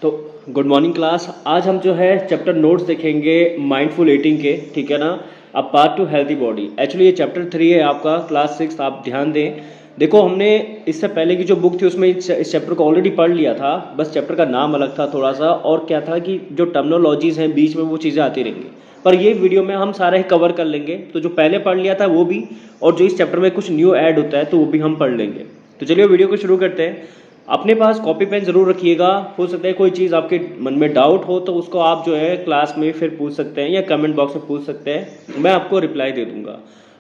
तो good morning class. आज हम जो है चैप्टर नोट्स देखेंगे माइंडफुल ईटिंग के, ठीक है ना। अब part two healthy body. Actually ये चैप्टर 3 है आपका क्लास 6, आप ध्यान दें। देखो हमने इससे पहले की जो बुक थी उसमें इस चैप्टर को ऑलरेडी पढ़ लिया था, बस चैप्टर का नाम अलग था थोड़ा सा, और क्या था कि जो टर्मिनोलॉजीज हैं बीच में वो चीज़ें आती रहेंगी, पर ये वीडियो में हम सारा ही कवर कर लेंगे। तो जो पहले पढ़ लिया था वो भी, और जो इस चैप्टर में कुछ न्यू ऐड होता है तो वो भी हम पढ़ लेंगे। तो चलिए वीडियो को शुरू करते हैं। अपने पास कॉपी पेन ज़रूर रखिएगा। हो सकता है कोई चीज़ आपके मन में डाउट हो तो उसको आप जो है क्लास में फिर पूछ सकते हैं या कमेंट बॉक्स में पूछ सकते हैं, मैं आपको रिप्लाई दे दूंगा।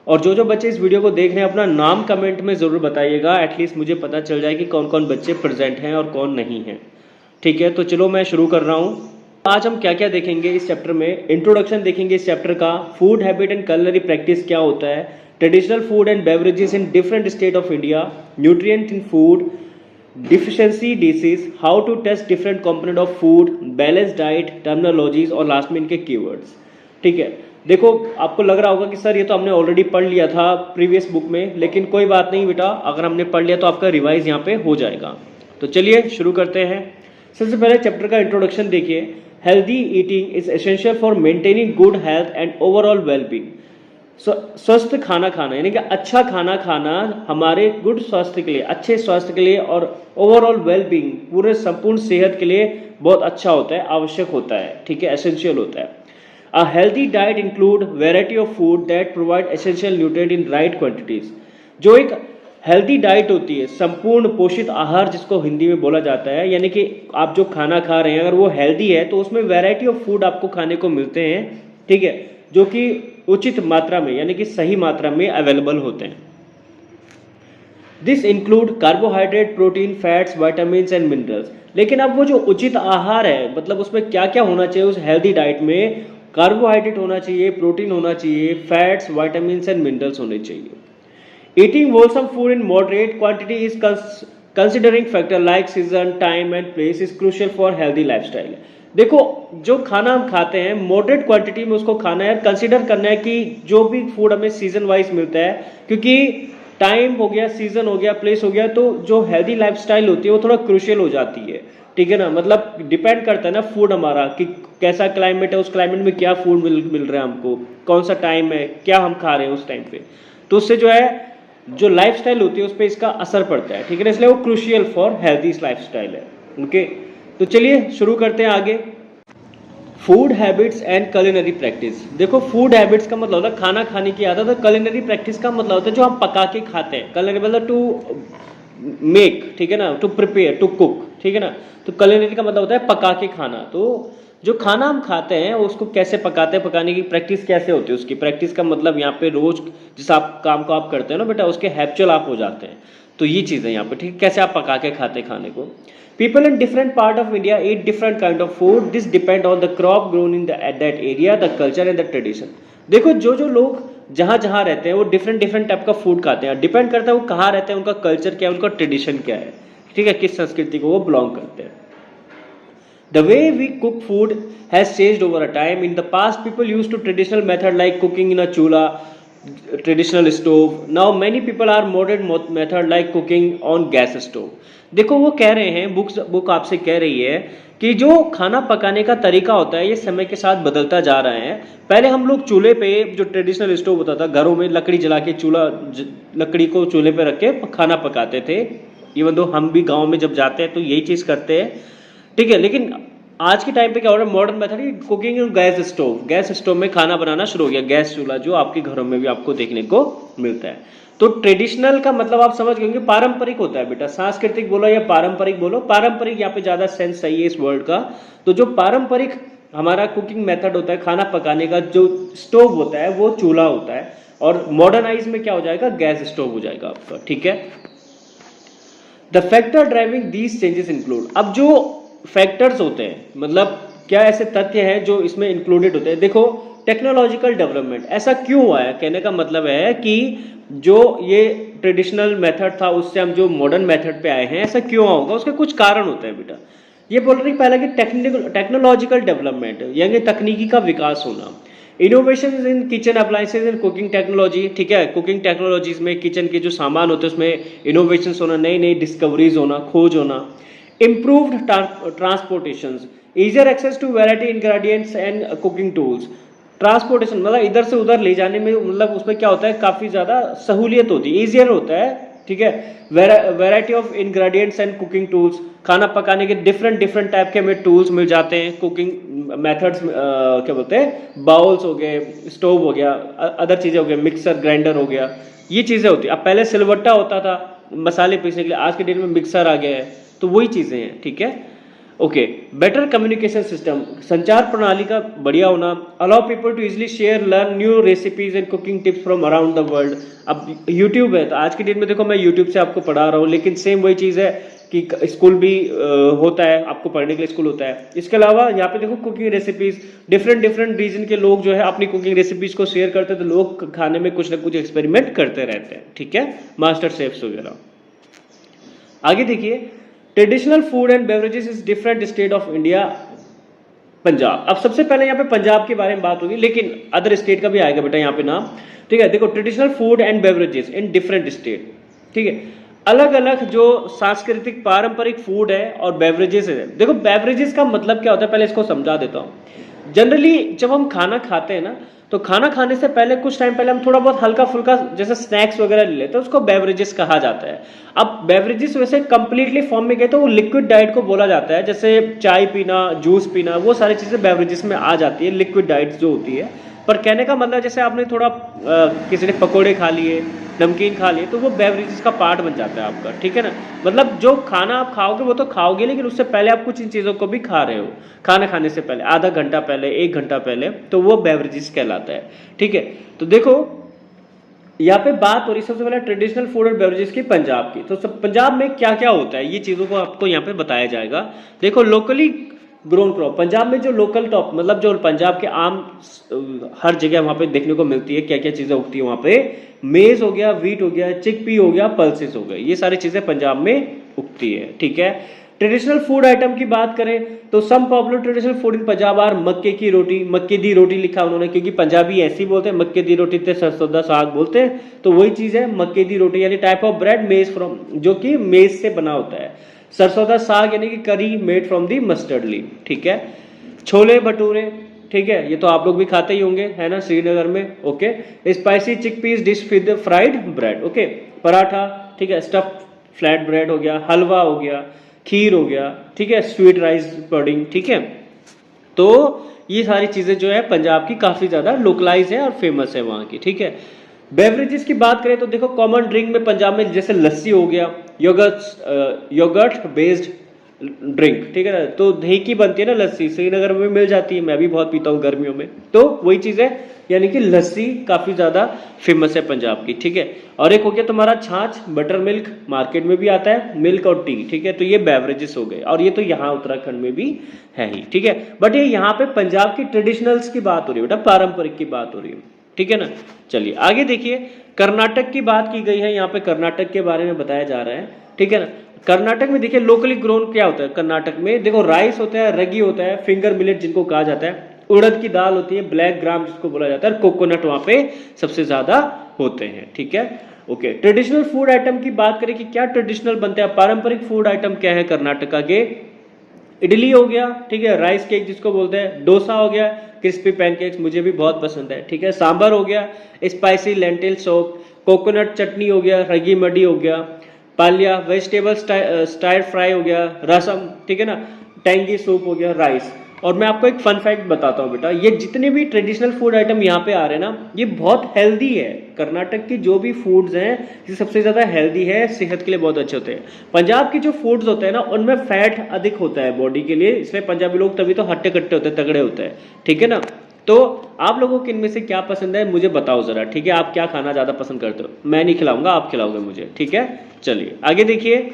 और जो जो बच्चे इस वीडियो को देख रहे हैं अपना नाम कमेंट में ज़रूर बताइएगा, एटलीस्ट मुझे पता चल जाए कि कौन कौन बच्चे प्रेजेंट हैं और कौन नहीं हैं। ठीक है, तो चलो मैं शुरू कर रहा हूँ। आज हम क्या क्या देखेंगे इस चैप्टर में। इंट्रोडक्शन देखेंगे इस चैप्टर का, food habit and culinary practice क्या होता है, traditional food and beverages in different state of India, nutrient in food, deficiency disease, how to test different component of food, balance diet, terminologies और last में इनके keywords. ठीक है, देखो आपको लग रहा होगा कि सर ये तो हमने ऑलरेडी पढ़ लिया था प्रीवियस बुक में, लेकिन कोई बात नहीं बेटा, अगर हमने पढ़ लिया तो आपका रिवाइज यहाँ पे हो जाएगा। तो चलिए शुरू करते हैं। सबसे पहले चैप्टर का इंट्रोडक्शन देखिए। Healthy eating is essential for maintaining good health and overall wellbeing. स्वस्थ खाना खाना यानी कि अच्छा खाना खाना हमारे गुड स्वास्थ्य के लिए, अच्छे स्वास्थ्य के लिए और ओवरऑल वेलबींग, पूरे संपूर्ण सेहत के लिए बहुत अच्छा होता है, आवश्यक होता है। ठीक है, एसेंशियल होता है। A healthy diet include variety of food that provide essential nutrient in right quantities. जो एक हेल्दी डाइट होती है, संपूर्ण पोषित आहार जिसको हिंदी में बोला जाता है, यानी कि आप जो खाना खा रहे हैं अगर वो हेल्दी है तो उसमें वैरायटी ऑफ फूड आपको खाने को मिलते हैं। ठीक है, जो कि उचित मात्रा में यानी कि सही मात्रा में अवेलेबल होते हैं। This include carbohydrate, protein, fats, vitamins and minerals. लेकिन अब वो जो उचित आहार है, मतलब उसमें क्या क्या होना चाहिए उस हेल्दी डाइट में, कार्बोहाइड्रेट होना चाहिए, प्रोटीन होना चाहिए, फैट्स, विटामिन्स एंड मिनरल्स होने चाहिए। Eating wholesome food in moderate quantity is considering factor like season, time and place is crucial for healthy lifestyle। देखो जो खाना हम खाते हैं मॉडरेट क्वांटिटी में उसको खाना है, कंसिडर करना है कि जो भी फूड हमें सीजन वाइज मिलता है, क्योंकि टाइम हो गया, सीजन हो गया, प्लेस हो गया, तो जो हेल्दी लाइफस्टाइल होती है वो थोड़ा क्रूशियल हो जाती है। ठीक है ना, मतलब डिपेंड करता है ना फूड हमारा कि कैसा क्लाइमेट है, उस क्लाइमेट में क्या फूड मिल रहा है हमको, कौन सा टाइम है, क्या हम खा रहे हैं उस टाइम पे, तो उससे जो है जो लाइफस्टाइल होती है उस पर इसका असर पड़ता है। ठीक है ना, इसलिए वो क्रूशियल फॉर हेल्दी लाइफस्टाइल है। ओके, तो चलिए शुरू करते हैं आगे। Food habits and culinary practice. देखो फूड हैबिट्स का मतलब होता है खाना खाने की आदत, तो culinary प्रैक्टिस का मतलब होता है जो हम पका के खाते हैं। culinary मतलब टू मेक, ठीक है ना, टू प्रिपेयर, टू कुक। ठीक है ना, तो culinary का मतलब होता है पका के खाना। तो जो खाना हम खाते हैं उसको कैसे पकाते हैं, पकाने की प्रैक्टिस कैसे होती है, उसकी प्रैक्टिस का मतलब यहाँ पे रोज जिस आप काम को आप करते हैं ना बेटा, उसके हैबिचुअल आप हो जाते हैं। तो ये चीज़ है यहाँ पे, ठीक है, कैसे आप पका के खाते खाने को। People in different part of India eat different kind of food. This depend on the crop grown in that area, the culture and the tradition। देखो जो जो लोग जहाँ जहाँ रहते हैं वो डिफरेंट डिफरेंट टाइप का फूड खाते हैं, डिपेंड करता है वो कहाँ रहते हैं, उनका कल्चर क्या है, उनका ट्रेडिशन क्या है। ठीक है, किस संस्कृति को वो बिलोंग करते हैं। The way we cook food has changed over a time. In the past, people used to traditional method like cooking in a chula, traditional stove. Now many people are modern method like cooking on gas stove। देखो वो कह रहे हैं, book आपसे कह रही है कि जो खाना पकाने का तरीका होता है ये समय के साथ बदलता जा रहा है। पहले हम लोग चूल्हे पे, जो ट्रेडिशनल स्टोव होता था, घरों में लकड़ी जला के लकड़ी को चूल्हे पे रख के खाना पकाते थे। इवन दो हम भी गाँव में जब जाते हैं तो यही चीज़ करते हैं। ठीक है, लेकिन आज के टाइम पे क्या हो रहा है, मॉडर्न मेथड है cooking in gas stove. Gas stove में खाना बनाना शुरू हो गया, गैस चूल्हा जो आपके घरों में भी आपको देखने को मिलता है। तो ट्रेडिशनल का मतलब आप समझ गए, पारंपरिक होता है बेटा, सांस्कृतिक बोलो या पारंपरिक बोलो, पारंपरिक यहाँ पे ज्यादा सेंस सही है इस वर्ड का। तो जो पारंपरिक हमारा कुकिंग मेथड होता है खाना पकाने का, जो स्टोव होता है वो चूल्हा होता है, और मॉडर्नाइज में क्या हो जाएगा, गैस स्टोव हो जाएगा आपका। ठीक है, the factor driving these changes include. अब जो फैक्टर्स होते हैं, मतलब क्या ऐसे तथ्य हैं जो इसमें इंक्लूडेड होते हैं। देखो टेक्नोलॉजिकल डेवलपमेंट, ऐसा क्यों हुआ है, कहने का मतलब है कि जो ये ट्रेडिशनल मेथड था उससे हम जो मॉडर्न मेथड पे आए हैं, ऐसा क्यों होगा, उसके कुछ कारण होते हैं बेटा। ये बोल रही पहला कि टेक्नोलॉजिकल डेवलपमेंट यानी तकनीकी का विकास होना, innovation in kitchen appliances and cooking technology. ठीक है, कुकिंग टेक्नोलॉजीज में किचन के जो सामान होते हैं उसमें इनोवेशन होना, नई नई डिस्कवरीज होना, खोज होना। improved transportations, easier access to variety ingredients and cooking tools. Transportation मतलब इधर से उधर ले जाने में, मतलब उसमें क्या होता है, काफ़ी ज़्यादा सहूलियत होती है, ईजियर होता है, ठीक है। Variety of ingredients and cooking tools, खाना पकाने के डिफरेंट डिफरेंट टाइप के हमें टूल्स मिल जाते हैं, कुकिंग मेथड्स क्या बोलते हैं, बाउल्स हो गए, स्टोव हो गया, अदर चीज़ें हो गया, मिक्सर ग्राइंडर हो गया, ये चीज़ें होती है। अब पहले सिलवट्टा होता था मसाले पीसने के लिए, आज के डेट में मिक्सर आ गया है, तो वही चीज़ें हैं, ठीक है। ओके, बेटर कम्युनिकेशन सिस्टम, संचार प्रणाली का बढ़िया होना, allow people to easily share learn new recipes and cooking tips from around the world. अब यूट्यूब है, तो आज की डेट में देखो मैं यूट्यूब से आपको पढ़ा रहा हूँ, लेकिन सेम वही चीज़ है कि स्कूल भी होता है, आपको पढ़ने के लिए स्कूल होता है। इसके अलावा यहाँ पे देखो cooking recipes, different different region के लोग जो है अपनी कुकिंग रेसिपीज को शेयर करते हैं, तो लोग खाने में कुछ ना कुछ एक्सपेरिमेंट करते रहते हैं, ठीक है, मास्टर शेफ्स वगैरह। आगे देखिए, traditional food and beverages is different state of India. Punjab, अब सबसे पहले यहाँ पे पंजाब के बारे में बात होगी, लेकिन अदर स्टेट का भी आएगा बेटा यहाँ पे नाम, ठीक है। देखो, traditional food and beverages in different state, ठीक है, अलग अलग जो सांस्कृतिक पारंपरिक फूड है और बेवरेजेस है। देखो, बेवरेजेस का मतलब क्या होता है, पहले इसको समझा देता हूँ। जनरली जब हम खाना खाते हैं ना, तो खाना खाने से पहले कुछ टाइम पहले हम थोड़ा बहुत हल्का फुल्का जैसे स्नैक्स वगैरह ले लेते हैं, उसको बेवरेजेस कहा जाता है। अब बेवरेजेस वैसे कंप्लीटली फॉर्म में गए तो वो लिक्विड डाइट को बोला जाता है, जैसे चाय पीना, जूस पीना, वो सारी चीज़ें बेवरेजेस में आ जाती है, लिक्विड डाइट जो होती है। पर कहने का मतलब जैसे आपने थोड़ा किसी ने पकोड़े खा लिए, नमकीन खा लिए, तो वो बेवरेजेस का पार्ट बन जाता है आपका, ठीक है ना। मतलब जो खाना आप खाओगे वो तो खाओगे, लेकिन उससे पहले आप कुछ इन चीज़ों को भी खा रहे हो, खाना खाने से पहले आधा घंटा पहले, 1 घंटा पहले, तो वो बेवरेजेस कहलाता है, ठीक है। तो देखो यहाँ पे बात हो रही सबसे पहले ट्रेडिशनल फूड और बेवरेजेस की पंजाब की। तो सब पंजाब में क्या क्या होता है, ये चीज़ों को आपको यहाँ पे बताया जाएगा। देखो, लोकली ग्रोन क्रॉप, पंजाब में जो लोकल टॉप मतलब जो पंजाब के आम हर जगह वहाँ पे देखने को मिलती है, क्या क्या चीज़ें उगती है वहाँ पे, मेज हो गया, वीट हो गया, चिकपी हो गया, पल्सेस हो गए, ये सारी चीज़ें पंजाब में उगती है, ठीक है। ट्रेडिशनल फूड आइटम की बात करें तो some popular traditional food in Punjab are मक्के की रोटी, मक्के दी रोटी लिखा उन्होंने, क्योंकि पंजाबी ऐसे ही बोलते हैं, मक्के दी रोटी ते सरसों दा साग बोलते हैं, तो वही चीज़ है मक्के दी रोटी, यानी टाइप ऑफ ब्रेड मेज फ्रॉम, जो कि मेज से बना होता है। सरसों दा साग यानी कि करी made from the mustard leave, ठीक है। छोले भटूरे, ठीक है, ये तो आप लोग भी खाते ही होंगे, है ना, श्रीनगर में, okay. Spicy chickpeas dish with fried bread, okay. Paratha, ठीक है, स्टफ फ्लैट ब्रेड हो गया, हलवा हो गया, खीर हो गया, ठीक है, स्वीट राइस पुडिंग, ठीक है। तो ये सारी चीज़ें जो है पंजाब की काफ़ी ज़्यादा लोकलाइज है और फेमस है वहाँ की, ठीक है। बेवरेजेस की बात करें तो देखो, कॉमन ड्रिंक में पंजाब में जैसे लस्सी हो गया, योगर्ट बेस्ड ड्रिंक, ठीक है ना, तो दही की बनती है ना लस्सी, श्रीनगर में मिल जाती है, मैं भी बहुत पीता हूँ गर्मियों में, तो वही चीज़ है, यानी कि लस्सी काफ़ी ज़्यादा फेमस है पंजाब की, ठीक है। और एक हो गया तुम्हारा छाछ, बटर मिल्क मार्केट में भी आता है, मिल्क और टी, ठीक है, तो ये बेवरेजेस हो गए, और ये तो यहाँ उत्तराखंड में भी है ही, ठीक है। बट ये यहाँ पे पंजाब की ट्रेडिशनल्स की बात हो रही है बेटा, पारंपरिक की बात हो रही है, ठीक है ना। चलिए आगे देखिए, कर्नाटक की बात की गई है, यहाँ पे कर्नाटक के बारे में बताया जा रहा है, ठीक है ना। कर्नाटक में देखिए लोकली ग्रोन क्या होता है, कर्नाटक में देखो राइस होता है, रगी होता है, फिंगर मिलेट जिनको कहा जाता है, उड़द की दाल होती है, ब्लैक ग्राम जिसको बोला जाता है, कोकोनट वहाँ पे सबसे ज्यादा होते हैं, ठीक है, ओके। ट्रेडिशनल फूड आइटम की बात करें कि क्या ट्रेडिशनल बनते हैं, पारंपरिक फूड आइटम क्या है कर्नाटका के, इडली हो गया, ठीक है, राइस केक जिसको बोलते हैं, डोसा हो गया, क्रिस्पी पैनकेक्स मुझे भी बहुत पसंद है, ठीक है, सांबर हो गया, स्पाइसी लेंटिल सूप, कोकोनट चटनी हो गया, रगी मडी हो गया, पालिया वेजिटेबल स्टायर फ्राई हो गया, रसम, ठीक है ना, टैंगी सूप हो गया, राइस। और मैं आपको एक फन फैक्ट बताता हूँ बेटा, ये जितने भी ट्रेडिशनल फूड आइटम यहाँ पे आ रहे हैं ना, ये बहुत हेल्दी है। कर्नाटक की जो भी फूड्स हैं ये सबसे ज़्यादा हेल्दी है, सेहत के लिए बहुत अच्छे होते हैं। पंजाब की जो फूड्स होते हैं ना, उनमें फैट अधिक होता है बॉडी के लिए, इसलिए पंजाबी लोग तभी तो हट्टे कट्टे होते हैं, तगड़े होते हैं, ठीक है ना। तो आप लोगों को इनमें से क्या पसंद है मुझे बताओ ज़रा, ठीक है, आप क्या खाना ज़्यादा पसंद करते हो, मैं नहीं खिलाऊंगा, आप खिलाओगे मुझे, ठीक है। चलिए आगे देखिए,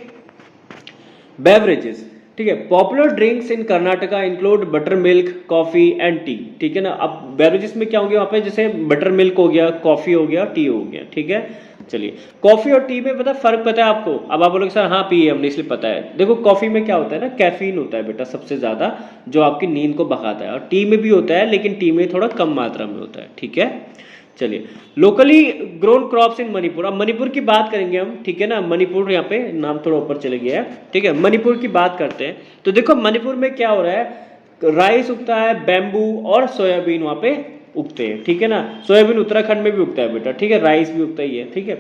बेवरेजेस, ठीक है। Popular drinks in Karnataka include butter milk, coffee and T, ठीक है ना। अब बेवरेजेस में क्या होंगे वहाँ पे, जैसे बटर मिल्क हो गया, कॉफी हो गया, टी हो गया, ठीक है। चलिए, कॉफी और टी में पता फर्क पता है आपको, अब आप बोलोगे सर हाँ पिए हमने इसलिए पता है। देखो कॉफी में क्या होता है ना, कैफीन होता है बेटा सबसे ज्यादा, जो आपकी नींद को भगाता है, और टी में भी होता है लेकिन टी में थोड़ा कम मात्रा में होता है, ठीक है। चलिए, लोकली ग्रोन क्रॉप्स इन मणिपुर। अब मणिपुर की बात करेंगे हम, ठीक है ना। मणिपुर यहाँ पे नाम थोड़ा ऊपर चले गया है, ठीक है। मणिपुर की बात करते हैं तो देखो मणिपुर में क्या हो रहा है, राइस उगता है, बैम्बू और सोयाबीन वहाँ पे उगते हैं, ठीक है ना। सोयाबीन उत्तराखंड में भी उगता है बेटा, ठीक है। राइस भी उगता ही है, ठीक है।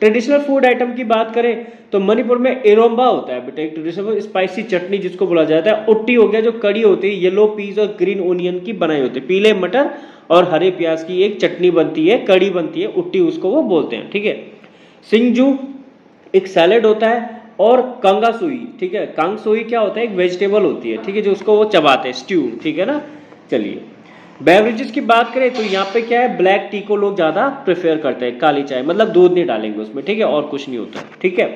ट्रेडिशनल फूड आइटम की बात करें तो मणिपुर में एरोम्बा होता है बेटा, एक ट्रेडिशनल स्पाइसी चटनी जिसको बोला जाता है। उट्टी हो गया, जो कड़ी होती है येलो पीस और ग्रीन ओनियन की बनाई होती है, पीले मटर और हरे प्याज की एक चटनी बनती है, कड़ी बनती है, उट्टी उसको वो बोलते हैं, ठीक है। सिंगजू एक सैलेड होता है, और कंगासुई, ठीक है। कांगसोई क्या होता है, एक वेजिटेबल होती है, ठीक है, जो उसको वो चबाते हैं, स्ट्यू, ठीक है ना। चलिए, बेवरेजेस की बात करें तो यहाँ पे क्या है, ब्लैक टी को लोग ज्यादा प्रेफर करते हैं, काली चाय, मतलब दूध नहीं डालेंगे उसमें, ठीक है, और कुछ नहीं होता, ठीक है।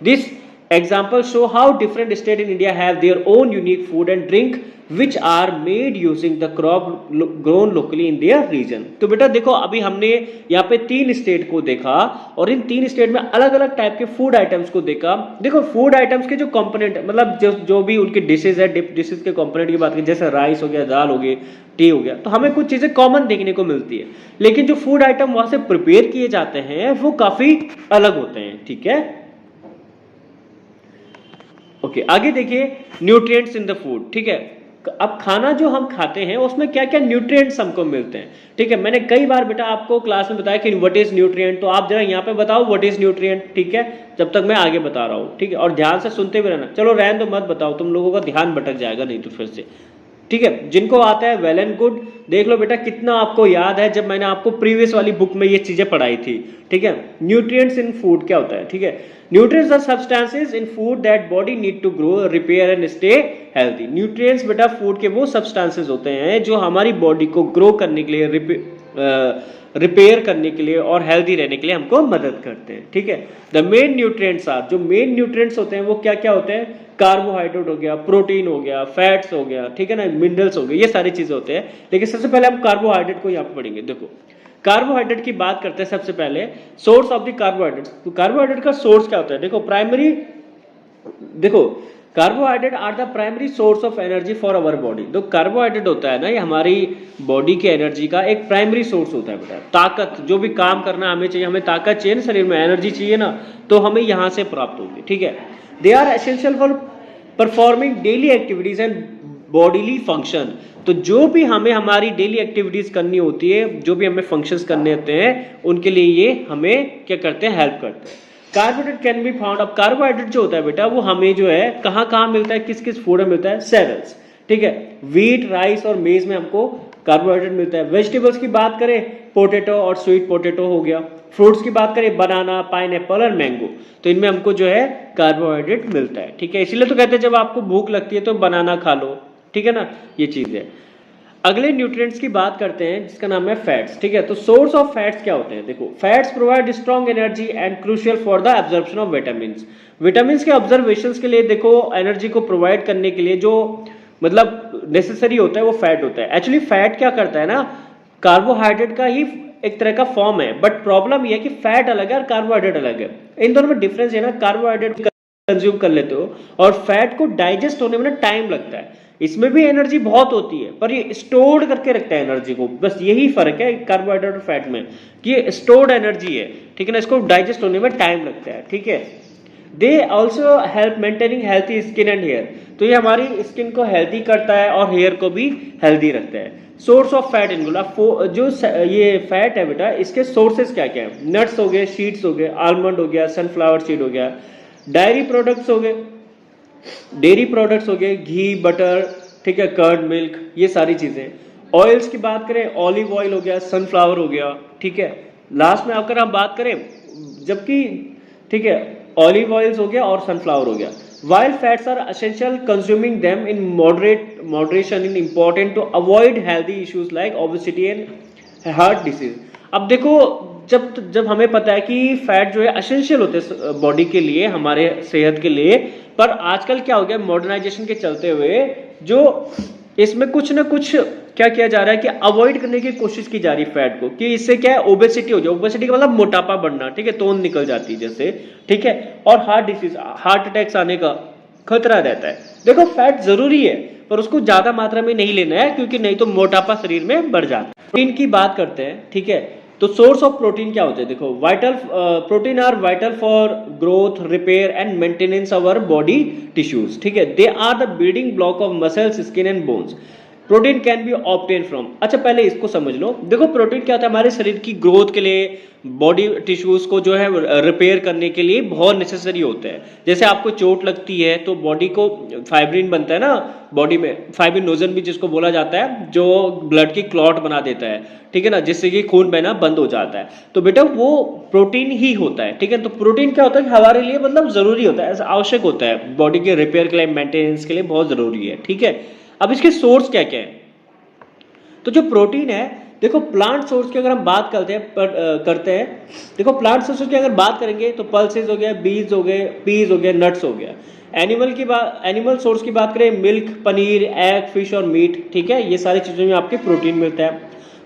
This example show how different state in India have their own unique food and drink which are made using the crop grown locally in their region. तो बेटा देखो, अभी हमने यहाँ पे 3 स्टेट को देखा, और इन 3 स्टेट में अलग अलग टाइप के फूड आइटम्स को देखा। देखो फूड आइटम्स के जो कंपोनेंट, मतलब जो भी उनके डिशेज है, डिशेज के कंपोनेंट की बात करें, जैसे राइस हो गया, दाल हो गई, टी हो गया, तो हमें कुछ चीजें कॉमन देखने को मिलती है, लेकिन जो फूड आइटम वहां से प्रिपेयर किए जाते हैं वो काफी अलग होते हैं, ठीक है। ओके, आगे देखिए, न्यूट्रिएंट्स इन द फूड, ठीक है। अब खाना जो हम खाते हैं उसमें क्या क्या न्यूट्रिएंट्स हमको मिलते हैं, ठीक है। मैंने कई बार बेटा आपको क्लास में बताया कि व्हाट इज न्यूट्रिएंट, तो आप जरा यहाँ पे बताओ व्हाट इज न्यूट्रिएंट, ठीक है, जब तक मैं आगे बता रहा हूँ, ठीक है। और ध्यान से सुनते भी रहना, चलो रहने दो, मत बताओ, तुम लोगों का ध्यान भटक जाएगा नहीं तो फिर से, ठीक है। जिनको आता है वेल एंड गुड। देख लो बेटा कितना आपको याद है, जब मैंने आपको प्रीवियस वाली बुक में ये चीजें पढ़ाई थी, ठीक है। न्यूट्रिएंट्स इन फूड क्या होता है, ठीक है। Nutrients are substances in food that body need to grow, repair and stay healthy. Nutrients बेटा फूड के वो सब्सटेंसेस होते हैं जो हमारी बॉडी को ग्रो करने के लिए, रिपेयर करने के लिए और हेल्दी रहने के लिए हमको मदद करते हैं, ठीक है। द मेन न्यूट्रिएंट्स आर, जो मेन न्यूट्रिएंट्स होते हैं वो क्या क्या होते हैं, कार्बोहाइड्रेट हो गया, प्रोटीन हो गया, फैट्स हो गया, ठीक है ना, मिनरल्स हो गए, ये सारी चीजें होते हैं। लेकिन सबसे पहले हम कार्बोहाइड्रेट को यहाँ पे पढ़ेंगे। देखो कार्बोहाइड्रेट की बात करते हैं सबसे पहले, सोर्स ऑफ द कार्बोहाइड्रेट। तो कार्बोहाइड्रेट का सोर्स क्या होता है, देखो प्राइमरी, देखो carbohydrate are the primary source of energy for our body. तो कार्बोहाइड्रेट होता है ना, ये हमारी बॉडी के एनर्जी का एक प्राइमरी सोर्स होता है बेटा। ताकत, जो भी काम करना हमें चाहिए, हमें ताकत चाहिए ना, शरीर में एनर्जी चाहिए ना, तो हमें यहाँ से प्राप्त होगी, ठीक है। They are essential for performing daily activities and bodily function. तो जो भी हमें हमारी डेली एक्टिविटीज करनी होती है, जो भी हमें फंक्शंस करने होते हैं, उनके लिए ये हमें क्या करते हैं, हेल्प करते हैं। कार्बोहाइड्रेट कैन बी फाउंड, अब कार्बोहाइड्रेट जो होता है बेटा वो हमें जो है कहाँ कहाँ मिलता है, किस किस फूड में मिलता है, सेरेल्स, ठीक है। व्हीट, राइस और मेज में हमको कार्बोहाइड्रेट मिलता है। वेजिटेबल्स की बात करें, पोटैटो और स्वीट पोटैटो हो गया। फ्रूट्स की बात करें, बनाना, पाइनएप्पल और मैंगो, तो इनमें हमको जो है कार्बोहाइड्रेट मिलता है, ठीक है। इसीलिए तो कहते हैं जब आपको भूख लगती है तो बनाना खा लो, ठीक है ना, ये चीज है। अगले न्यूट्रिएंट्स की बात करते हैं जिसका नाम है फैट्स, ठीक है। तो सोर्स ऑफ फैट्स क्या होते हैं, देखो fats provide strong energy and crucial for the absorption of vitamins. Vitamins के ऑब्जर्वेशंस के लिए, देखो एनर्जी को प्रोवाइड करने के लिए जो मतलब नेसेसरी होता है वो फैट होता है। एक्चुअली फैट क्या करता है ना, कार्बोहाइड्रेट का ही एक तरह का फॉर्म है, बट प्रॉब्लम यह है कि फैट अलग है और कार्बोहाइड्रेट अलग है। इन दोनों में डिफरेंस है ना, कार्बोहाइड्रेट कंज्यूम कर लेते हो और फैट को डाइजेस्ट होने में टाइम लगता है। इसमें भी एनर्जी बहुत होती है पर ये स्टोर्ड करके रखता है एनर्जी को, बस यही फर्क है कार्बोहाइड्रेट और फैट में कि ये स्टोर्ड एनर्जी है, ठीक है ना, इसको डाइजेस्ट होने में टाइम लगता है, ठीक है। They also help maintaining healthy skin and hair, तो ये हमारी स्किन को हेल्थी करता है और हेयर को भी हेल्थी रखता है। सोर्स ऑफ फैट इन जो ये फैट है बेटा, इसके सोर्सेज क्या क्या है, नट्स हो गए, सीड्स हो गए, आलमंड हो गया, सनफ्लावर सीड हो गया, डायरी प्रोडक्ट्स हो गए, डेयरी प्रोडक्ट्स हो गए, घी, बटर, ठीक है, कर्ड, मिल्क, ये सारी चीजें। ऑयल्स की बात करें, ऑलिव ऑयल हो गया, सनफ्लावर हो गया, ठीक है। लास्ट में अगर हम बात करें, जबकि ठीक है, ऑलिव ऑयल्स हो गया और सनफ्लावर हो गया। While fats are essential, consuming them in moderation is important to avoid healthy issues like obesity and heart disease. अब देखो जब हमें पता है कि फैट जो है एसेंशियल होते हैं बॉडी के लिए, हमारे सेहत के लिए, पर आजकल क्या हो गया, मॉडर्नाइजेशन के चलते हुए जो इसमें कुछ ना कुछ क्या किया जा रहा है कि अवॉइड करने की कोशिश की जा रही है फैट को, कि इससे क्या है, ओबेसिटी हो जाए। ओबेसिटी का मतलब मोटापा बढ़ना, ठीक है, तोंद निकल जाती है जैसे, ठीक है, और हार्ट डिसीज, हार्ट अटैक्स आने का खतरा रहता है। देखो फैट जरूरी है पर उसको ज्यादा मात्रा में नहीं लेना है, क्योंकि नहीं तो मोटापा शरीर में बढ़ जाता है। प्रोटीन की बात करते हैं, ठीक है। तो सोर्स ऑफ प्रोटीन क्या होते हैं, देखो vital protein are vital for growth, repair and maintenance our body tissues, ठीक है। They are the building block of muscles, skin and bones. Protein can be obtain from, अच्छा पहले इसको समझ लो। देखो प्रोटीन क्या होता है, हमारे शरीर की ग्रोथ के लिए, बॉडी टिश्यूज को जो है रिपेयर करने के लिए बहुत नेसेसरी होता है। जैसे आपको चोट लगती है तो बॉडी को फाइब्रिन बनता है ना, बॉडी में फाइब्रिनोजन भी जिसको बोला जाता है, जो ब्लड की क्लॉट बना देता है, ठीक है ना, जिससे कि खून बहना बंद हो जाता है। तो बेटा वो प्रोटीन ही होता है, ठीक है। तो प्रोटीन क्या होता है कि हमारे लिए मतलब जरूरी होता है, आवश्यक होता है, बॉडी के रिपेयर के लिए, मेंटेनेंस के लिए बहुत जरूरी है, ठीक है। अब इसके सोर्स क्या क्या है, तो जो प्रोटीन है, देखो प्लांट सोर्स की अगर हम बात करते हैं, देखो प्लांट सोर्स की अगर बात करेंगे तो पल्सेस हो गया, बीज हो गए, पीज हो गया, नट्स हो गया। एनिमल सोर्स की बात करें, मिल्क, पनीर, एग, फिश और मीट, ठीक है, ये सारी चीजों में आपके प्रोटीन मिलता है।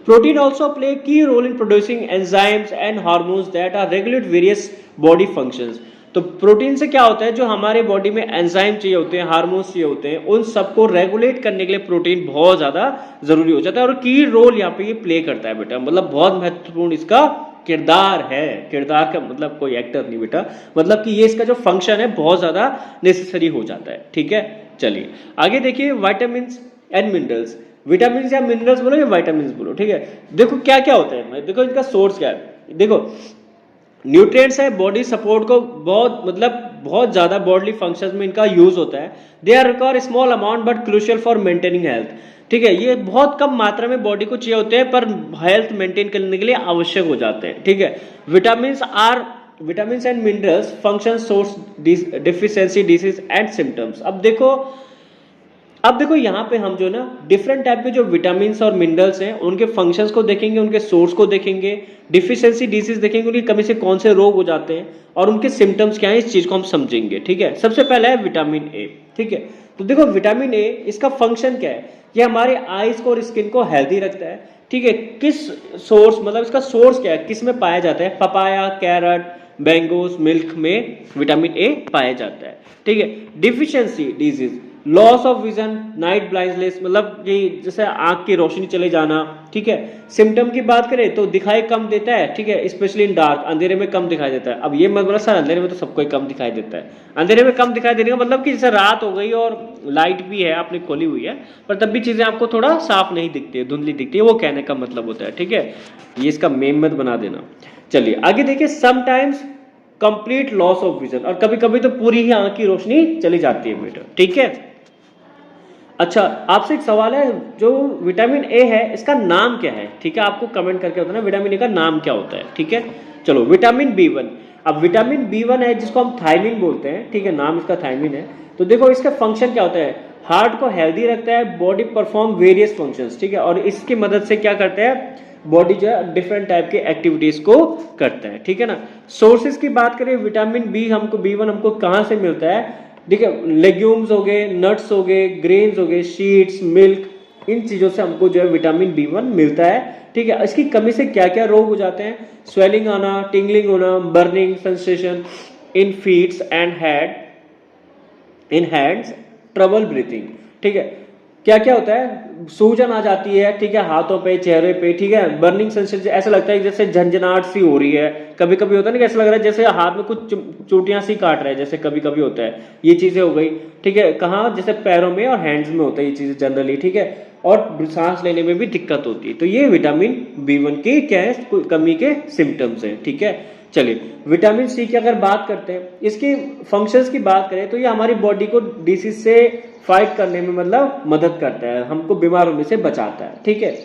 Protein also play key role in producing enzymes and hormones that are regulate various body functions. तो प्रोटीन से क्या होता है, जो हमारे बॉडी में एंजाइम चाहिए होते हैं, हार्मोन्स चाहिए होते हैं, उन सबको रेगुलेट करने के लिए प्रोटीन बहुत ज्यादा जरूरी हो जाता है, और की रोल यहाँ पे ये प्ले करता है बेटा, मतलब बहुत महत्वपूर्ण इसका किरदार है। किरदार का मतलब कोई एक्टर नहीं बेटा, मतलब कि ये इसका जो फंक्शन है बहुत ज्यादा नेसेसरी हो जाता है, ठीक है। चलिए आगे देखिए, विटामिन एंड मिनरल्स। विटामिन या मिनरल्स बोलो या विटामिन बोलो, ठीक है। देखो क्या क्या होता है, देखो इनका सोर्स क्या है, देखो न्यूट्रिएंट्स है, बॉडी सपोर्ट को बहुत ज्यादा बॉडी फंक्शंस में इनका यूज होता है। They are require small amount but crucial for maintaining health, ठीक है। ये बहुत कम मात्रा में बॉडी को चाहिए होते हैं, पर हेल्थ मेंटेन करने के लिए आवश्यक हो जाते हैं, ठीक है। Vitamin and minerals function source deficiency disease and symptoms. अब देखो यहाँ पे हम जो ना डिफरेंट टाइप के जो विटामिन और मिनरल्स हैं उनके फंक्शंस को देखेंगे, उनके सोर्स को देखेंगे, डिफिशियंसी डिसीज देखेंगे, उनकी कमी से कौन से रोग हो जाते हैं और उनके सिम्टम्स क्या है, इस चीज को हम समझेंगे, ठीक है। सबसे पहला है विटामिन ए, ठीक है। तो देखो विटामिन ए, इसका फंक्शन क्या है, ये हमारे आईज को और स्किन को हेल्दी रखता है, ठीक है। किस सोर्स, मतलब इसका सोर्स क्या है, किस में पाया जाता है, पपाया, कैरेट, मैंगोस, मिल्क में विटामिन ए पाया जाता है, ठीक है। Deficiency disease, loss of vision, night blindness, मतलब कि जैसे आंख की रोशनी चले जाना, ठीक है। सिम्टम की बात करें तो दिखाई कम देता है, ठीक है, स्पेशली इन डार्क, अंधेरे में कम दिखाई देता है। अब ये मतलब सर अंधेरे में तो सबको ही कम दिखाई देता है, अंधेरे में कम दिखाई देने का मतलब कि जैसे रात हो गई और लाइट भी है आपने खोली हुई है, पर तब भी चीजें आपको थोड़ा साफ नहीं दिखती है, धुंधली दिखती है, वो कहने का मतलब होता है, ठीक है। ये इसका मेम मत बना देना। चलिए आगे देखिए, sometimes complete loss of vision, और कभी कभी तो पूरी ही आंख की रोशनी चली जाती है बेटा, ठीक है। अच्छा आपसे एक सवाल है, जो विटामिन ए है इसका नाम क्या है, ठीक है, आपको कमेंट करके बताना विटामिन ए का नाम क्या होता है, ठीक है। चलो विटामिन बी1, अब विटामिन बी1 है जिसको हम थायमिन बोलते हैं, ठीक है, नाम इसका थायमिन है। तो देखो इसका फंक्शन क्या होता है, हार्ट को हेल्दी रखता है, बॉडी परफॉर्म वेरियस फंक्शंस, ठीक है, और इसकी मदद से क्या करता है, बॉडी जो है डिफरेंट टाइप के एक्टिविटीज को करता है, ठीक है ना। सोर्सेज की बात करें, विटामिन बी हमको बी1 हमको कहाँ से मिलता है, ठीक है, लेग्यूम्स हो गए, नट्स हो गए, ग्रेन्स हो गए, सीड्स, मिल्क, इन चीजों से हमको जो है विटामिन बी1 मिलता है, ठीक है। इसकी कमी से क्या क्या रोग हो जाते हैं, स्वेलिंग आना, टिंगलिंग होना, burning sensation in feats and in hands, trouble breathing, ठीक है। क्या क्या होता है, सूजन आ जाती है, ठीक है, हाथों पे, चेहरे पे, ठीक है, बर्निंग सेंसेशन, ऐसा लगता है जैसे झंझनाहट सी हो रही है, कभी कभी होता है ना, ऐसा लग रहा है जैसे हाथ में कुछ चोटियां सी काट रहा है, जैसे कभी कभी होता है, ये चीजें हो गई, ठीक है। कहाँ, जैसे पैरों में और हैंड्स में होता है ये चीजें जनरली, ठीक है, और सांस लेने में भी दिक्कत होती है। तो ये विटामिन बी1 की क्या है, कमी के सिम्टम्स है, ठीक है। चलिए विटामिन सी की अगर बात करते हैं, इसकी फंक्शंस की बात करें तो ये हमारी बॉडी को डिसीज से फाइट करने में मतलब मदद करता है, हमको बीमार होने से बचाता है, ठीक है।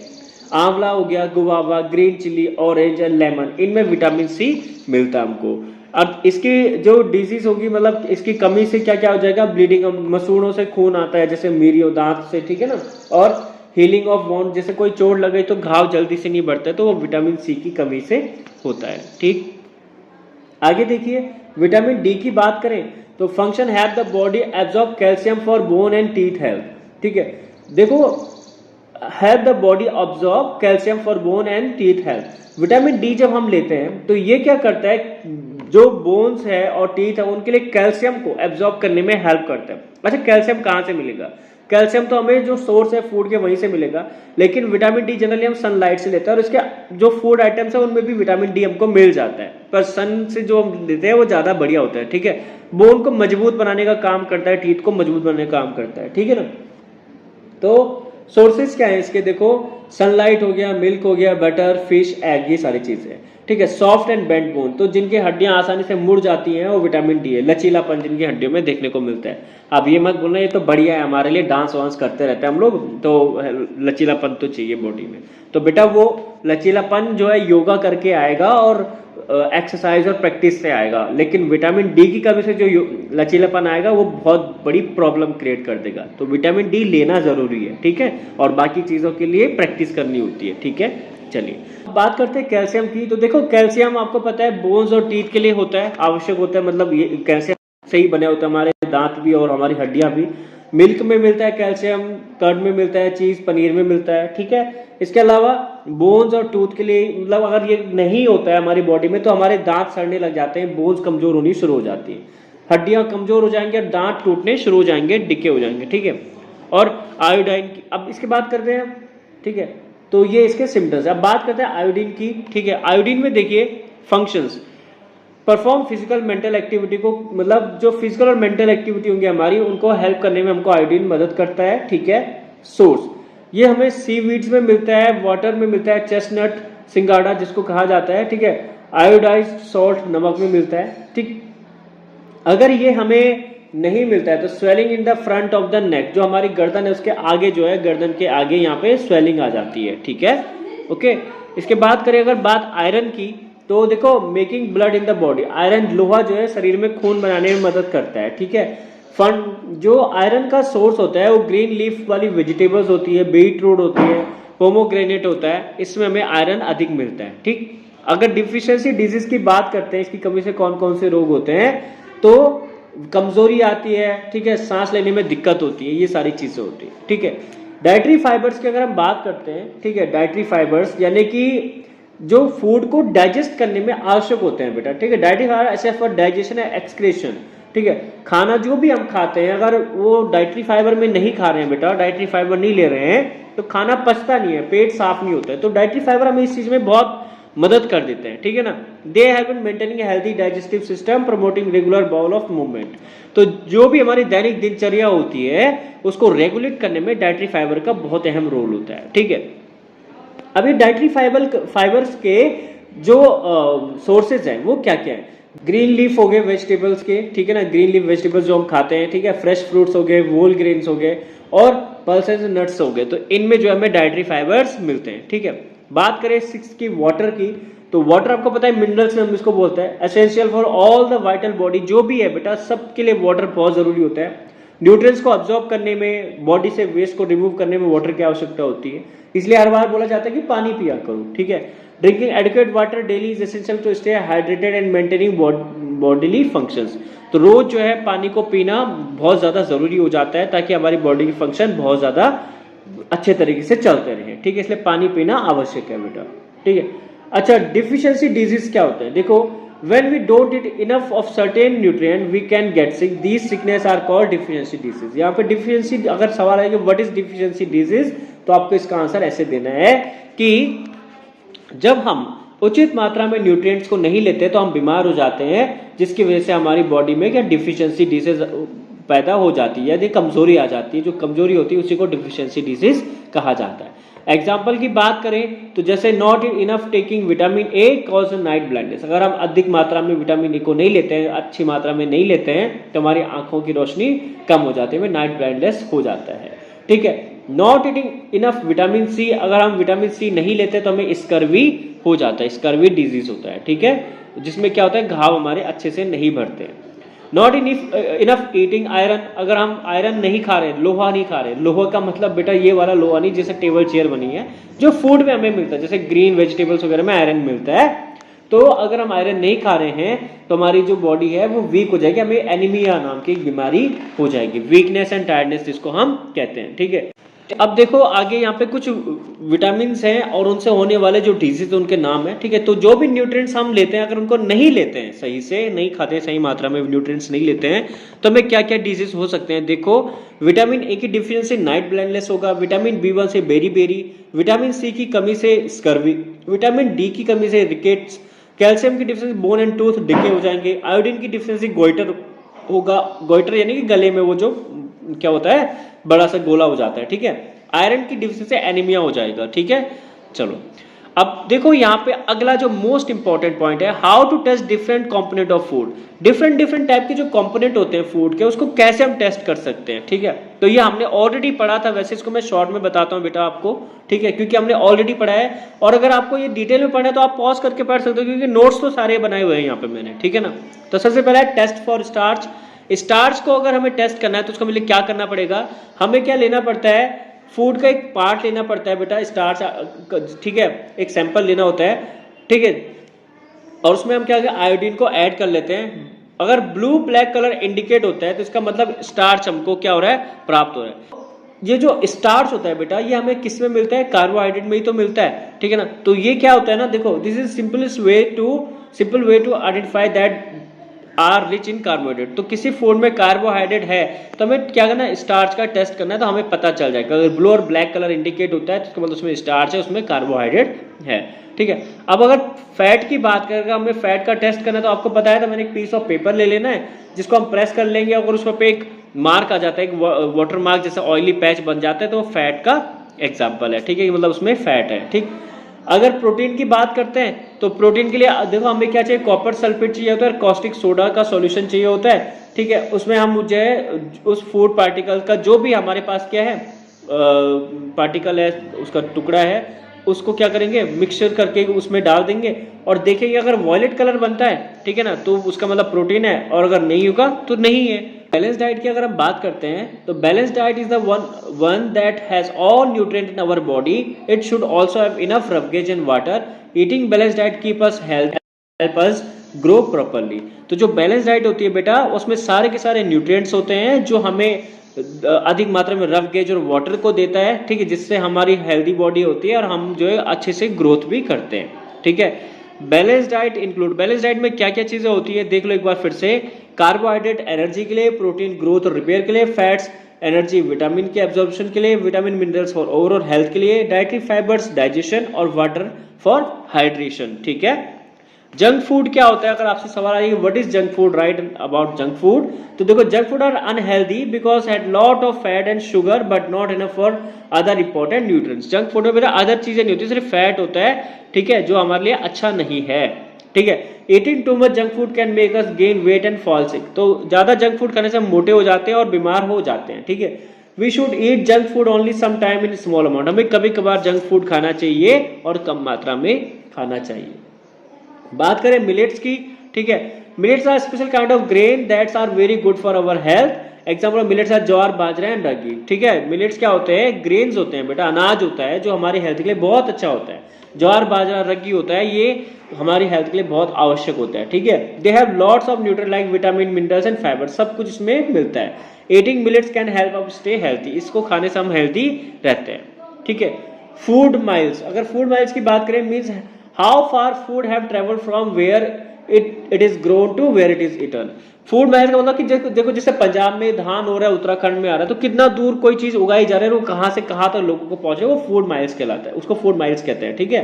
आंवला हो गया, guava, green chilli, orange and lemon, इनमें विटामिन सी मिलता है हमको। और इसकी जो डिजीज होगी, मतलब इसकी कमी से क्या क्या हो जाएगा, ब्लीडिंग, मसूड़ों से खून आता है, जैसे मीरियो, दांत से, ठीक है ना, और हीलिंग ऑफ वॉन्ड, जैसे कोई चोट लग गई तो घाव जल्दी से नहीं बढ़ता है, तो वो विटामिन सी की कमी से होता है, ठीक। आगे देखिए, विटामिन डी की बात करें तो function have the body absorb calcium for bone and teeth health, ठीक है। देखो have the body absorb calcium for bone and teeth health. Vitamin D जब हम लेते हैं तो ये क्या करता है, जो बोन्स है और टीथ है उनके लिए कैल्शियम को एब्जॉर्ब करने में हेल्प करता है। अच्छा कैल्शियम कहाँ से मिलेगा, कैल्शियम तो हमें जो सोर्स है फूड के वहीं से मिलेगा, लेकिन विटामिन डी जनरली हम सनलाइट से लेते हैं और इसके जो फूड आइटम्स है उनमें भी विटामिन डी हमको मिल जाता है, पर सन से जो हम लेते हैं वो ज़्यादा बढ़िया होता है। ठीक है, बोन को मजबूत बनाने का काम करता है, टीथ को मजबूत बनाने का काम करता है। ठीक है ना, तो सोर्सेज क्या है इसके, देखो सनलाइट हो गया, मिल्क हो गया, बटर, फिश, एग, ये सारी चीजें। ठीक है, सॉफ्ट एंड बेंड बोन, तो जिनकी हड्डियां आसानी से मुड़ जाती हैं वो विटामिन डी है, लचीलापन जिनकी हड्डियों में देखने को मिलता है। अब ये मत बोलना ये तो बढ़िया है हमारे लिए, डांस वांस करते रहते हैं हम लोग तो लचीलापन तो चाहिए बॉडी में, तो बेटा वो लचीलापन जो है योगा करके आएगा और एक्सरसाइज और प्रैक्टिस से आएगा, लेकिन विटामिन डी की कमी से जो लचीलापन आएगा वो बहुत बड़ी प्रॉब्लम क्रिएट कर देगा। तो विटामिन डी लेना जरूरी है। ठीक है, और बाकी चीजों के लिए प्रैक्टिस करनी होती है। ठीक है, चलिए बात करते हैं कैल्शियम की। तो देखो कैल्शियम आपको पता है बोन्स और टीथ के लिए होता है, आवश्यक होता है, मतलब ये कैल्शियम से ही बने होते हैं हमारे दांत भी और हमारी हड्डियां भी। मिल्क में मिलता है कैल्शियम, कर्ड में मिलता है, चीज पनीर में मिलता है। ठीक है, इसके अलावा बोन्स और टूथ के लिए, मतलब अगर ये नहीं होता है हमारी बॉडी में तो हमारे दांत सड़ने लग जाते हैं, बोन्स कमजोर होनी शुरू हो जाती है, हड्डियां कमजोर हो जाएंगी और दांत टूटने शुरू हो जाएंगे, डिके हो जाएंगे। ठीक है, और आयोडाइन की अब इसकी बात करते हैं। ठीक है, तो ये इसके सिम्टम्स है। अब बात करते हैं आयोडीन की। ठीक है, आयोडीन में देखिए functions, perform physical mental activity को, मतलब जो फिजिकल और मेंटल एक्टिविटी होंगी हमारी उनको हेल्प करने में हमको आयोडीन मदद करता है। ठीक है, सोर्स ये हमें सी वीड्स में मिलता है, वाटर में मिलता है, चेस्टनट, सिंगाड़ा जिसको कहा जाता है। ठीक है, आयोडाइज्ड सॉल्ट नमक में मिलता है। ठीक, अगर ये हमें नहीं मिलता है तो swelling in the front of the neck, जो हमारी गर्दन है उसके आगे जो है, गर्दन के आगे यहाँ पे स्वेलिंग आ जाती है। ठीक है, ओके। इसके बाद करें अगर बात आयरन की, तो देखो making blood in the body, iron लोहा जो है शरीर में खून बनाने में मदद करता है। ठीक है, जो आयरन का सोर्स होता है वो ग्रीन लीफ वाली वेजिटेबल्स होती है, बीट रूट होती है, पोमोग्रेनेट होता है, इसमें हमें आयरन अधिक मिलता है। ठीक, अगर डिफिशियंसी डिजीज की बात करते हैं, इसकी कमी से कौन कौन से रोग होते हैं, तो कमजोरी आती है। ठीक है, सांस लेने में दिक्कत होती है, ये सारी चीजें होती है। ठीक है, डाइटरी फाइबर्स की अगर हम बात करते हैं, ठीक है, डाइटरी फाइबर्स यानी कि जो फूड को डाइजेस्ट करने में आवश्यक होते हैं बेटा। ठीक है, डाइटरी फाइबर ऐसे फॉर डाइजेशन है, एक्सक्रीशन। ठीक है, खाना जो भी हम खाते हैं अगर वो डाइटरी फाइबर में नहीं खा रहे हैं बेटा, डाइटरी फाइबर नहीं ले रहे हैं, तो खाना पचता नहीं है, पेट साफ नहीं होता है। तो डाइटरी फाइबर हमें इस चीज में बहुत मदद कर देते हैं। ठीक है ना, they have been maintaining healthy digestive system, promoting regular bowel of movement. तो जो भी हमारी दैनिक दिनचर्या होती है उसको रेगुलेट करने में डाइटरी फाइबर का बहुत अहम रोल होता है। ठीक है, अभी डाइटरी फाइबर्स के जो सोर्सेज हैं वो क्या क्या है, ग्रीन लीफ हो गए वेजिटेबल्स के। ठीक है ना, ग्रीन लीफ वेजिटेबल्स जो हम खाते हैं। ठीक है, फ्रेश फ्रूट्स हो गए, होल ग्रेन्स हो गए और पल्सेस नट्स हो गए, तो इनमें जो हमें डाइटरी फाइबर्स मिलते हैं। ठीक है, बात करें 6 की वाटर की, तो वाटर आपको पता है मिनरल्स में हम इसको बोलते हैं, essential for all the vital body, जो भी है बेटा सबके लिए वाटर बहुत जरूरी होता है। न्यूट्रिएंट्स को अब्सॉर्ब करने में, बॉडी से वेस्ट को रिमूव करने में वाटर की आवश्यकता होती है, इसलिए हर बार बोला जाता है कि पानी पिया करो। ठीक है, drinking adequate water daily is essential to stay hydrated and maintaining bodily functions. तो रोज जो है पानी को पीना बहुत ज्यादा जरूरी हो जाता है ताकि हमारी बॉडी की फंक्शन बहुत ज्यादा अच्छे तरीके से चलते रहे। ठीक है, इसलिए पानी पीना आवश्यक है बेटा। ठीक है, अच्छा डिफिशियंसी डिजीज क्या होता है, देखो when we don't eat enough of certain nutrient we can get sick, these sickness are called deficiency disease। यहाँ पे deficiency अगर सवाल है कि what is deficiency disease, तो आपको इसका आंसर ऐसे देना है कि जब हम उचित मात्रा में न्यूट्रिएंट्स को नहीं लेते तो हम बीमार हो जाते हैं, जिसकी वजह से हमारी बॉडी में क्या डिफिशियंसी डिजीज पैदा हो जाती है, यदि कमजोरी आ जाती है, जो कमजोरी होती है उसी को डिफिशियंसी डिजीज कहा जाता है। एग्जाम्पल की बात करें तो जैसे not enough taking vitamin A cause night blindness, अगर हम अधिक मात्रा में विटामिन ए को नहीं लेते हैं, अच्छी मात्रा में नहीं लेते हैं, तो हमारी आंखों की रोशनी कम हो जाती है, नाइट ब्लाइंडनेस हो जाता है। ठीक है, not eating enough vitamin C, अगर हम विटामिन सी नहीं लेते तो हमें स्कर्वी हो जाता है, स्कर्वी डिजीज होता है। ठीक है, जिसमें क्या होता है घाव हमारे अच्छे से नहीं भरते हैं। नॉट इनफ ईटिंग आयरन, अगर हम आयरन नहीं खा रहे, लोहा नहीं खा रहे, लोहा का मतलब बेटा ये वाला लोहा नहीं जैसे टेबल चेयर बनी है, जो फूड में हमें मिलता है, जैसे ग्रीन वेजिटेबल्स वगैरह में आयरन मिलता है। तो अगर हम आयरन नहीं खा रहे हैं तो हमारी जो बॉडी है वो वीक हो जाएगी, हमें एनीमिया नाम की बीमारी हो जाएगी, वीकनेस एंड टायर्डनेस जिसको हम कहते हैं। ठीक है, अब देखो आगे यहाँ पे कुछ विटामिन हैं और उनसे होने वाले जो डिजीज उनके नाम है, ठीक है। तो जो भी न्यूट्रिएंट्स हम लेते हैं, अगर उनको नहीं लेते हैं, सही से नहीं खाते हैं, सही मात्रा में न्यूट्रिएंट्स नहीं लेते हैं, तो हमें क्या क्या डिजीज हो सकते हैं। देखो, विटामिन ए की डिफिशियंसी नाइट ब्लाइंडनेस होगा, विटामिन बी1 से बेरी, विटामिन सी की कमी से स्कर्वी, विटामिन डी की कमी से रिकेट्स, कैल्शियम की deficiency bone and tooth decay हो जाएंगे, आयोडीन की डिफिशियंसी गोइटर होगा, गोइटर यानी कि गले में वो जो क्या होता है बड़ा सा गोला हो जाता है, ठीक है। आयरन की डिफिशियंसी से एनीमिया हो जाएगा, ठीक है। चलो अब देखो यहाँ पे अगला जो मोस्ट इंपॉर्टेंट पॉइंट है, how to test different component of food. Different type के जो कंपोनेंट होते हैं फूड के, उसको कैसे हम टेस्ट कर सकते हैं, ठीक है। तो ये हमने ऑलरेडी पढ़ा था, वैसे इसको मैं शॉर्ट में बताता हूँ बेटा आपको, ठीक है, क्योंकि हमने ऑलरेडी पढ़ा है। और अगर आपको ये डिटेल में पढ़ना है तो आप पॉज करके पढ़ सकते हो, क्योंकि नोट्स तो सारे बनाए हुए हैं यहाँ पे मैंने, ठीक है ना। तो सबसे पहला है टेस्ट फॉर स्टार्च। स्टार्च को अगर हमें टेस्ट करना है तो उसको लिए क्या करना पड़ेगा, हमें क्या लेना पड़ता है, फूड का एक पार्ट लेना पड़ता है बेटा, स्टार्च, ठीक है, एक सैंपल लेना होता है, ठीक है। और उसमें हम क्या आयोडीन को ऐड कर लेते हैं। अगर ब्लू ब्लैक कलर इंडिकेट होता है तो इसका मतलब स्टार्च हमको क्या हो रहा है, प्राप्त हो रहा है। ये जो स्टार्च होता है बेटा, ये हमें किस में मिलता है, कार्बोहाइड्रेट में ही तो मिलता है, ठीक है ना। तो ये क्या होता है ना, देखो, this is simple way to identify that are rich in carbohydrate. तो किसी फूड में कार्बोहाइड्रेट है तो हमें क्या करना है, स्टार्च का टेस्ट करना है, तो हमें पता चल जाएगा। अगर ब्लू और ब्लैक कलर इंडिकेट होता है तो उसका मतलब उसमें स्टार्च है, उसमें कार्बोहाइड्रेट है, ठीक है। अब अगर फैट की बात करें, हमें फैट का टेस्ट करना है तो आपको बताया था मैंने, एक पीस ऑफ पेपर ले लेना है जिसको हम प्रेस कर लेंगे, अगर उस पर एक मार्क आ जाता है, एक वाटर मार्क जैसे ऑयली पैच बन जाता है, तो वो फैट का एग्जाम्पल है, ठीक है, मतलब उसमें फैट है, ठीक। अगर प्रोटीन की बात करते हैं तो प्रोटीन के लिए देखो हमें क्या चाहिए, कॉपर सल्फेट चाहिए होता है, कॉस्टिक सोडा का सॉल्यूशन चाहिए होता है, ठीक है। उसमें हम जो है उस फूड पार्टिकल का जो भी हमारे पास क्या है पार्टिकल है, उसका टुकड़ा है, उसको क्या करेंगे, मिक्सचर करके उसमें डाल देंगे और देखेंगे अगर वॉयलेट कलर बनता है, ठीक है ना, तो उसका मतलब प्रोटीन है, और अगर नहीं होगा तो नहीं है। बैलेंस डाइट की अगर हम बात करते हैं तो balance diet is the one that has all nutrient in our body, it should also have enough roughage and water, eating balance diet keep us help us grow properly. तो जो balance diet होती है बेटा, उसमें सारे के सारे nutrients होते हैं जो हमें अधिक मात्रा में रफ गेज और वाटर को देता है, ठीक है, जिससे हमारी हेल्दी बॉडी होती है और हम जो है अच्छे से ग्रोथ भी करते हैं, ठीक है। Balance diet include, balance diet में क्या क्या चीजें होती है देख लो एक बार फिर से। कार्बोहाइड्रेट एनर्जी के लिए, प्रोटीन ग्रोथ और रिपेयर के लिए, फैट्स एनर्जी विटामिन के एब्जॉर्प्शन के लिए, vitamin minerals for overall health के लिए, डाइटरी फाइबर्स डाइजेशन, और वाटर फॉर हाइड्रेशन, ठीक है। जंक फूड क्या होता है, अगर आपसे सवाल आएगा what is junk food, write about junk food, तो देखो junk food are unhealthy because had lot of fat and sugar but not enough for other important nutrients. Junk food में बेटा अदर चीजें नहीं होती, सिर्फ फैट होता है, ठीक है, जो हमारे लिए अच्छा नहीं है, ठीक है। Eating too much junk food can make us gain weight and fall sick. तो ज्यादा जंक फूड खाने से हम मोटे हो जाते हैं और बीमार हो जाते हैं, ठीक है। We should eat junk food only some time in small amount. हमें कभी कभार जंक फूड खाना चाहिए और कम मात्रा में खाना चाहिए। बात करें मिलेट्स की, ठीक है, millets are special kind of grain that's are very good for our health. Example of millets are jowar, bajra and ragi, ठीक है। मिलेट्स क्या होते हैं, ग्रेन्स होते हैं बेटा, अनाज होता है जो हमारी हेल्थ के लिए बहुत अच्छा होता है। ज्वार, बाजरा, रागी होता है, ये हमारी हेल्थ के लिए बहुत आवश्यक होता है, ठीक है। They have lots of nutrient like vitamin, minerals and fibre, सब कुछ इसमें मिलता है। Eating millets can help us stay healthy, इसको खाने से हम हेल्थी रहते हैं, ठीक है। फूड माइल्स, अगर फूड माइल्स की बात करें means how far food have travelled from where it is grown to where it is eaten. Food miles का मतलब कि देखो जैसे पंजाब में धान हो रहा है, उत्तराखंड में आ रहा है, तो कितना दूर कोई चीज उगाई जा रही है, वो कहां से कहां तक लोगों को पहुंचे, वो फूड माइल्स कहलाता है, उसको फूड माइल्स कहते हैं, ठीक है।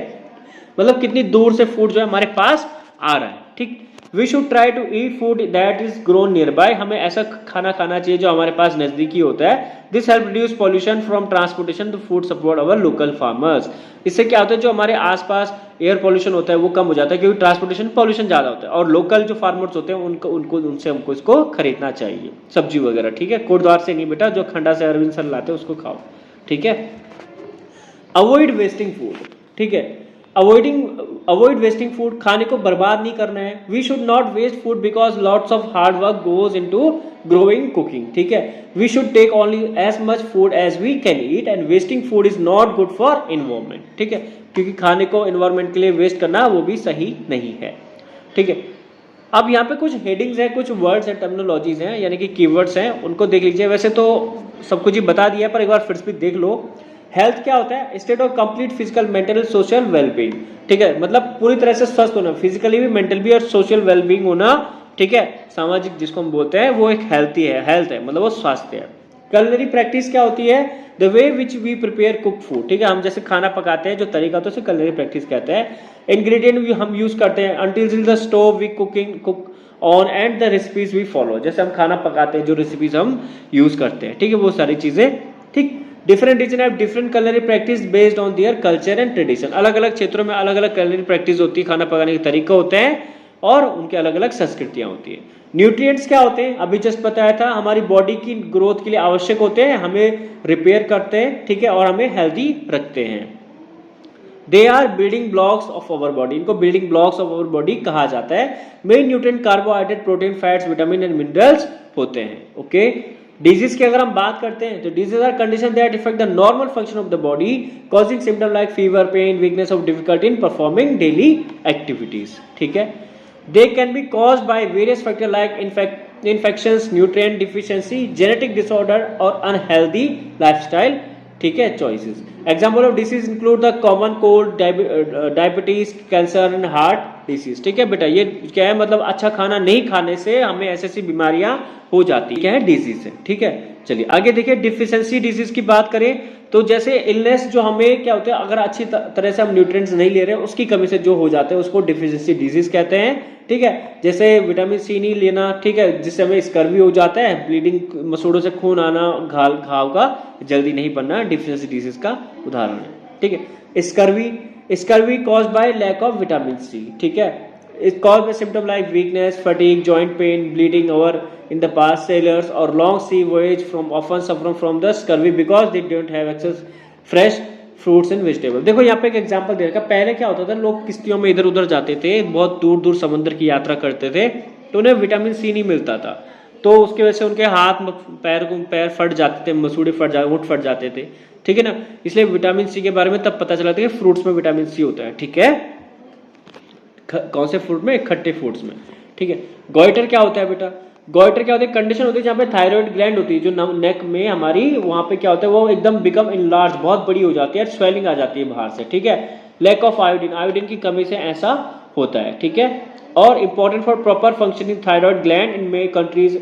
मतलब कितनी दूर से फूड जो है हमारे पास आ रहा है, ठीक। We should try to eat food that is grown nearby, हमें ऐसा खाना खाना चाहिए जो हमारे पास नजदीकी होता है। This help reduce pollution from transportation to food support our local farmers. इससे क्या होता है, जो हमारे आसपास एयर पॉल्यूशन होता है वो कम हो जाता है, क्योंकि ट्रांसपोर्टेशन पॉल्यूशन ज्यादा होता है, और लोकल जो फार्मर्स होते हैं उनसे हमको इसको खरीदना चाहिए, सब्जी वगैरह, ठीक है। कोटद्वार से नहीं बेटा, जो खंडा से अरविंद सर लाते हैं उसको खाओ, ठीक है। अवॉइड वेस्टिंग फूड, ठीक है, अवॉइड वेस्टिंग फूड, खाने को बर्बाद नहीं करना है। We should not waste food because lots of hard work goes into growing cooking, ठीक है। We should take only as much food as we can eat and wasting food is not good for environment, ठीक है, क्योंकि खाने को environment के लिए waste करना वो भी सही नहीं है, ठीक है। अब यहाँ पे कुछ हेडिंग्स हैं, कुछ वर्ड्स हैं, टर्मिनोलॉजीज हैं, यानी कि कीवर्ड्स हैं, उनको देख लीजिए। वैसे तो सब कुछ ही बता दिया है, पर एक बार फिर से देख लो। हेल्थ क्या होता है? State of complete physical, mental, social wellbeing. ठीक है, मतलब पूरी तरह से स्वस्थ होना, फिजिकली भी, मेंटल भी और सोशल वेलबींग होना। ठीक है, सामाजिक जिसको हम बोलते हैं वो एक हेल्थी है, हेल्थ है, मतलब वो स्वास्थ्य है। culinary प्रैक्टिस क्या होती है? The way which we prepare cook food. ठीक है, हम जैसे खाना पकाते हैं जो तरीका होता है उसे culinary प्रैक्टिस कहते हैं। इंग्रेडिएंट हम यूज करते हैं, until the stove we cook on and the recipes we follow. जैसे हम खाना पकाते हैं, जो रेसिपीज हम यूज करते हैं, ठीक है, वो सारी चीजें। ठीक, different region have different culinary practice based on their culture and tradition. अलग अलग क्षेत्रों में अलग अलग culinary प्रैक्टिस होती है, खाना पकाने के तरीके होते हैं और उनके अलग अलग संस्कृतियां होती है। न्यूट्रिएंट्स क्या होते हैं? अभी जस्ट बताया था, हमारी बॉडी की ग्रोथ के लिए आवश्यक होते हैं, हमें रिपेयर करते हैं, ठीक है, और हमें हेल्दी रखते हैं। They are building blocks of our body, इनको building blocks of our body कहा जाता है। Main nutrient carbohydrate, protein, fats, vitamin and minerals होते हैं। ओके, डिजीज की अगर हम बात करते हैं तो disease are condition that affect the normal function of the body, causing symptom like fever, pain, weakness of difficulty in performing daily activities. ठीक है, they can be caused by various factors like infections, nutrient deficiency, genetic disorder और unhealthy lifestyle, ठीक है, choices। example of disease include the common cold, diabetes, cancer and heart disease। ठीक है बेटा, ये क्या है, मतलब अच्छा खाना नहीं खाने से हमें ऐसी बीमारियां हो जाती, क्या है, डिजीज है। ठीक है, चलिए आगे देखिए। डिफिशिएंसी डिजीज की बात करें तो जैसे इलनेस जो हमें क्या होता है, अगर अच्छी तरह से हम न्यूट्रिएंट्स नहीं ले रहे हैं, उसकी कमी से जो हो जाते हैं उसको डिफिशिएंसी डिजीज कहते हैं। ठीक है, जैसे विटामिन सी नहीं लेना, ठीक है, जिससे हमें स्कर्वी हो जाता है, ब्लीडिंग, मसूड़ों से खून आना, घाव का जल्दी नहीं बनना, डिफिशिएंसी डिजीज का उदाहरण है। ठीक है, scurvy caused by lack of vitamin C. ठीक है, it caused by symptom like weakness, fatigue, joint pain, bleeding over in the past. Sailors or long sea voyage from often suffer from the scurvy because they don't have access fresh fruits and vegetables। देखो यहाँ पे एक example दे रखा। पहले क्या होता था, लोग किश्तियों में इधर उधर जाते थे, बहुत दूर दूर समुद्र की यात्रा करते थे, तो उन्हें विटामिन सी नहीं मिलता था, तो उसकी वजह से उनके हाथ पैर फट जाते थे, मसूड़े ऊँट फट जाते थे। ठीक है ना, इसलिए विटामिन सी के बारे में तब पता चला था कि फ्रूट्स में विटामिन सी होता है। ठीक है, कौन से फ्रूट में? खट्टे फ्रूट्स में। ठीक है, गॉइटर क्या होता है बेटा? गॉइटर क्या होती है? कंडीशन होती है जहाँ पे थायराइड ग्लैंड होती है, जो नेक में हमारी, वहां पे क्या होता है, वो एकदम बिकम इनलार्ज, बहुत बड़ी हो जाती है, स्वेलिंग आ जाती है बाहर से। ठीक है, लैक ऑफ आयोडीन, आयोडीन की कमी से ऐसा होता है। ठीक है, और important for proper functioning thyroid gland in may countries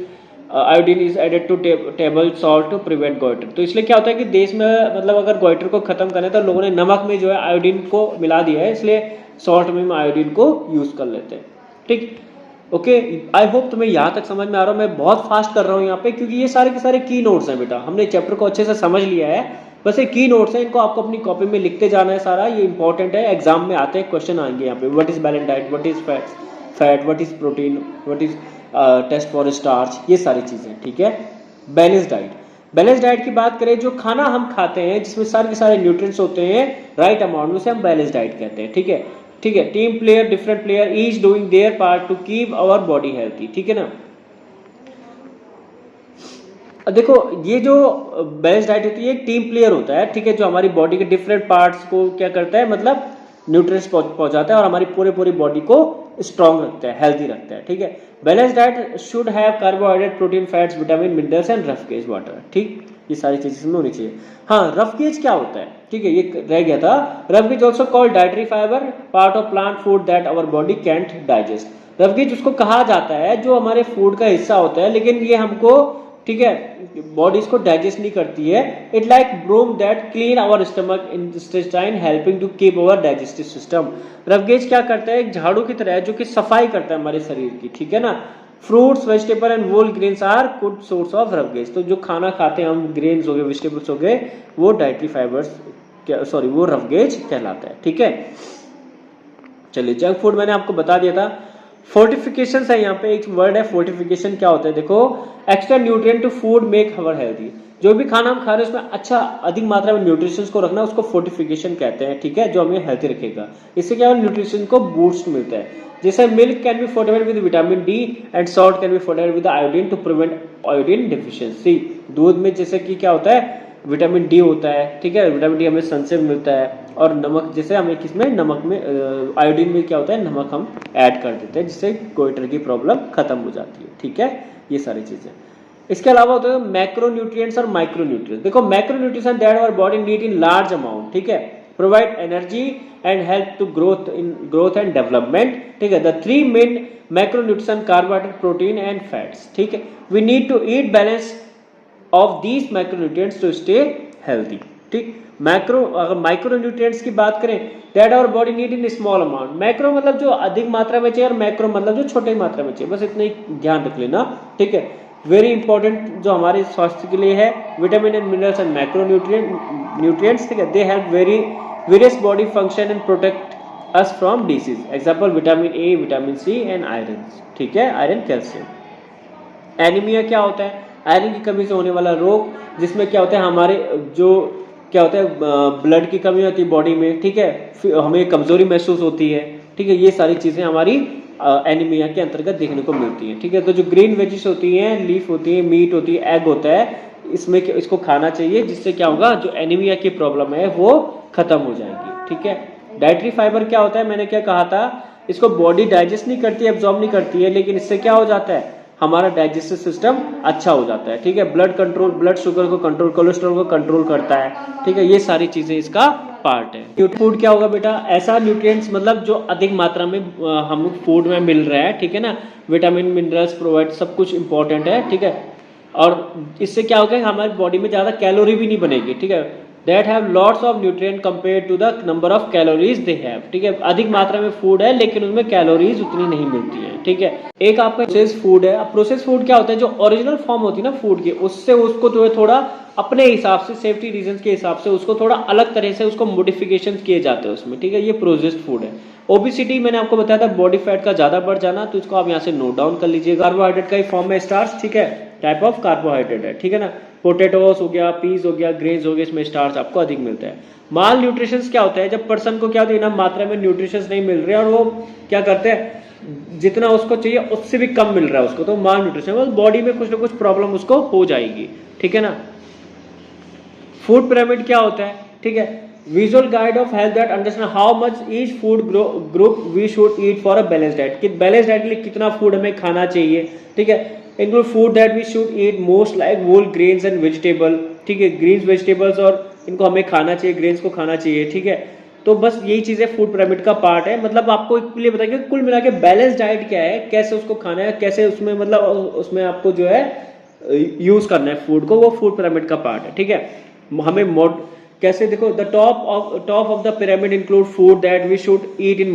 iodine is added to table salt to prevent goitre. तो इसलिए क्या होता है कि देश में, मतलब अगर गॉइटर को खत्म करना है तो लोगों ने नमक में जो है आयोडीन को मिला दिया है, इसलिए सॉल्ट में हम आयोडीन को यूज कर लेते हैं। ठीक, ओके, आई होप तुम्हें यहाँ तक समझ में आ रहा हूँ। मैं बहुत फास्ट कर रहा हूँ यहाँ पे, क्योंकि ये सारे के सारे की नोट्स हैं बेटा, हमने चैप्टर को अच्छे से समझ लिया है, बस ये की नोट्स हैं, इनको आपको अपनी कॉपी में लिखते जाना है सारा, ये इंपॉर्टेंट है, एग्जाम में आते हैं, क्वेश्चन आएंगे यहाँ पे। What is balance diet, what is fat, what is protein, what is test for starch, ये सारी चीजें। ठीक है, बैलेंस डाइट की बात करें, जो खाना हम खाते हैं जिसमें सारे के सारे न्यूट्रिएंट्स होते हैं राइट अमाउंट में, से हम बैलेंस डाइट कहते हैं। ठीक है, ठीक है, team player, different player, each doing their part to keep our body healthy. ठीक है ना, देखो ये जो बैलेंस डाइट होती है, एक टीम प्लेयर होता है, ठीक है, जो हमारी बॉडी के डिफरेंट पार्ट्स को क्या करता है, मतलब न्यूट्रिएंट्स पहुंचाता है और हमारी पूरी बॉडी को स्ट्रांग रखता है, हेल्थी रखता है। ठीक है, balance diet should have carbohydrate, protein, fats, vitamin, minerals and rough gauge water. ठीक, ये सारी चीजें इसमें होनी चाहिए। हाँ, रफ गेज क्या होता है? ठीक है, ये रह गया था। Roughage also called dietary fibre, part of plant food that our body can't digest. Roughage उसको कहा जाता है जो हमारे फूड का हिस्सा होता है, लेकिन ये हमको, ठीक है, बॉडी इसको डाइजेस्ट नहीं करती है। It like broom that clean our stomach intestine, helping to keep our digestive system. Roughage क्या करता है? एक झाड़ू की तरह है जो कि सफाई करता है हमारे शरीर की। ठीक है ना, fruits, vegetable and whole grains are good source of roughage. तो जो खाना खाते हैं हम, ग्रेन्स हो गए, वेजिटेबल्स हो गए, वो डाइटरी फाइबर्स, सॉरी, वो रफ गेज कहलाता है। ठीक है, चलिए, जंक फूड मैंने आपको बता दिया था। फोर्टिफिकेशन है, यहाँ पे एक वर्ड है फोर्टिफिकेशन। क्या होता है? देखो, extra nutrient to food make our healthy. जो भी खाना हम खा रहे हैं उसमें अच्छा अधिक मात्रा में न्यूट्रिशंस को रखना, उसको फोर्टिफिकेशन कहते हैं। ठीक है, जो हमें हेल्थी रखेगा, इससे क्या न्यूट्रिशन को बूस्ट मिलता है। जैसे milk can be fortified with vitamin D and salt can be fortified with iodine to prevent iodine deficiency. दूध में जैसे कि क्या होता है, विटामिन डी होता है, ठीक है, विटामिन डी हमें सन से मिलता है, और नमक, जैसे हमें किसमें नमक में आयोडीन में क्या होता है, नमक हम ऐड कर देते हैं जिससे गोइटर की प्रॉब्लम खत्म हो जाती है, ठीक है, ये सारी चीज़ें। इसके अलावा होते हैं मैक्रो न्यूट्रिएंट्स और माइक्रो न्यूट्रिएंट्स। देखो macro nutrition that our body need in large amount, ठीक है, provide energy and help to growth and development, ठीक है। The three main macro nutrition carbohydrate, protein and fats, ठीक है। We need to eat balance of these macronutrients to stay healthy, ठीक। Macro, अगर micro nutrients की बात करें, that our body need in small amount. Macro मतलब जो अधिक मात्रा में चाहिए और मैक्रो मतलब जो छोटी मात्रा में चाहिए, बस इतना ही ध्यान रख लेना, ठीक है। वेरी इंपॉर्टेंट जो हमारे स्वास्थ्य के लिए है, vitamin and minerals and macro nutrients, ठीक है, they help various body function and protect us from disease. Example vitamin A, vitamin C and iron, ठीक है, आयरन, कैल्शियम। एनीमिया क्या होता है, आयरन की कमी से होने वाला रोग, जिसमें क्या होता है हमारे जो क्या होता है ब्लड की कमी होती है बॉडी में, ठीक है, हमें कमजोरी महसूस होती है, ठीक है, ये सारी चीजें हमारी एनीमिया के अंतर्गत देखने को मिलती हैं, ठीक है। तो जो ग्रीन वेजिस होती हैं, लीफ होती है, मीट होती है, एग होता है, इसमें इसको खाना चाहिए, जिससे क्या होगा, जो एनीमिया की प्रॉब्लम है वो खत्म हो जाएगी, ठीक है। डाइटरी फाइबर क्या होता है, मैंने क्या कहा था, इसको बॉडी डाइजेस्ट नहीं करती, एब्जॉर्ब नहीं करती है, लेकिन इससे क्या हो जाता है, हमारा डाइजेस्टिव सिस्टम अच्छा हो जाता है, ठीक है। ब्लड कंट्रोल, ब्लड शुगर को कंट्रोल, कोलेस्ट्रॉल को कंट्रोल करता है, ठीक है, ये सारी चीजें इसका पार्ट है। फूड क्या होगा बेटा, ऐसा न्यूट्रिएंट्स मतलब जो अधिक मात्रा में हम फूड में मिल रहा है, ठीक है ना, विटामिन मिनरल्स प्रोवाइड, सब कुछ इंपॉर्टेंट है, ठीक है। और इससे क्या होगा, हमारी बॉडी में ज्यादा कैलोरी भी नहीं बनेगी, ठीक है। That have lots of nutrient compare to the number of calories they have, ठीक है। अधिक मात्रा में फूड है लेकिन उसमें कैलोरीज उतनी नहीं मिलती है, ठीक है। एक आपका प्रोसेस फूड है। अब प्रोसेस फूड क्या होता है, जो ओरिजिनल फॉर्म होती है ना फूड की, उससे उसको जो है थोड़ा अपने हिसाब से, सेफ्टी रीजन के हिसाब से उसको थोड़ा अलग तरह से उसको मॉडिफिकेशन किए जाते हैं उसमें, ठीक है, ये प्रोसेस्ड फूड है। ओबेसिटी मैंने आपको बताया था, बॉडी फैट का ज्यादा बढ़ जाना, तो इसको आप यहाँ से नोट डाउन कर लीजिए। कार्बोहाइड्रेट का ही फॉर्म है स्टार्च, ठीक है, टाइप ऑफ कार्बोहाइड्रेट है, ठीक है ना। पोटेटोस हो गया, पीस हो गया, ग्रेन्स हो गया, इसमें स्टार्च आपको अधिक मिलता है। माल न्यूट्रिशन क्या होता है, जब पर्सन को क्या होता है ना मात्रा में न्यूट्रिशन नहीं मिल रहे और वो क्या करते हैं, जितना उसको चाहिए उससे भी कम मिल रहा है उसको, तो माल न्यूट्रिशन, बॉडी में कुछ ना कुछ प्रॉब्लम उसको हो जाएगी, ठीक है ना। फूड पिरामिड क्या होता है, ठीक है, visual guide of health that understand how much each food group we should eat for a balance diet, कि बैलेंस डाइट के लिए कितना फूड हमें खाना चाहिए, ठीक है। Include food that we should eat most like whole grains and vegetable, ठीक है, ग्रीन्स वेजिटेबल्स, और इनको हमें खाना चाहिए, ग्रेन्स को खाना चाहिए, ठीक है। तो बस यही चीजें फूड पिरामिड का पार्ट है, मतलब आपको इसलिए बताएंगे कुल मिला के बैलेंस डाइट क्या है, कैसे उसको खाना है, कैसे उसमें मतलब उसमें आपको जो है यूज करना है फूड को, वो फूड पिरामिड का पार्ट है, ठीक है। हमें कैसे देखो, the top of the pyramid include food that we should eat in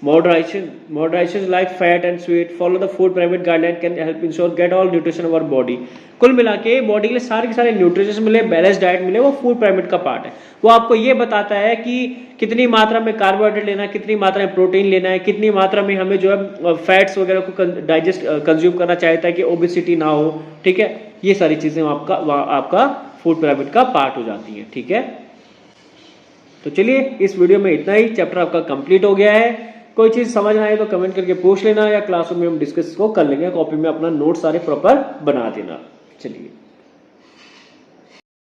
moderation like fat and sweet. Follow the food pyramid guideline can help ensure get all nutrition of our body. कुल मिला के body के लिए सारे के सारे nutrition मिले, balance diet मिले, वो फूड पिरामिड का पार्ट है। वो आपको ये बताता है कि कितनी मात्रा में कार्बोहाइड्रेट लेना है, कितनी मात्रा में प्रोटीन लेना है, कितनी मात्रा में हमें जो है फैट्स वगैरह को डाइजेस्ट कंज्यूम करना चाहता है कि ओबेसिटी ना हो, ठीक है। ये सारी चीजें आपका फूड पिरामिड का पार्ट हो जाती है, ठीक है। तो चलिए इस वीडियो में इतना ही, चैप्टर आपका कंप्लीट हो गया है। कोई चीज समझ ना आए तो कमेंट करके पूछ लेना, या क्लासरूम में हम डिस्कस को कर लेंगे, कॉपी में अपना नोट सारे प्रॉपर बना देना। चलिए।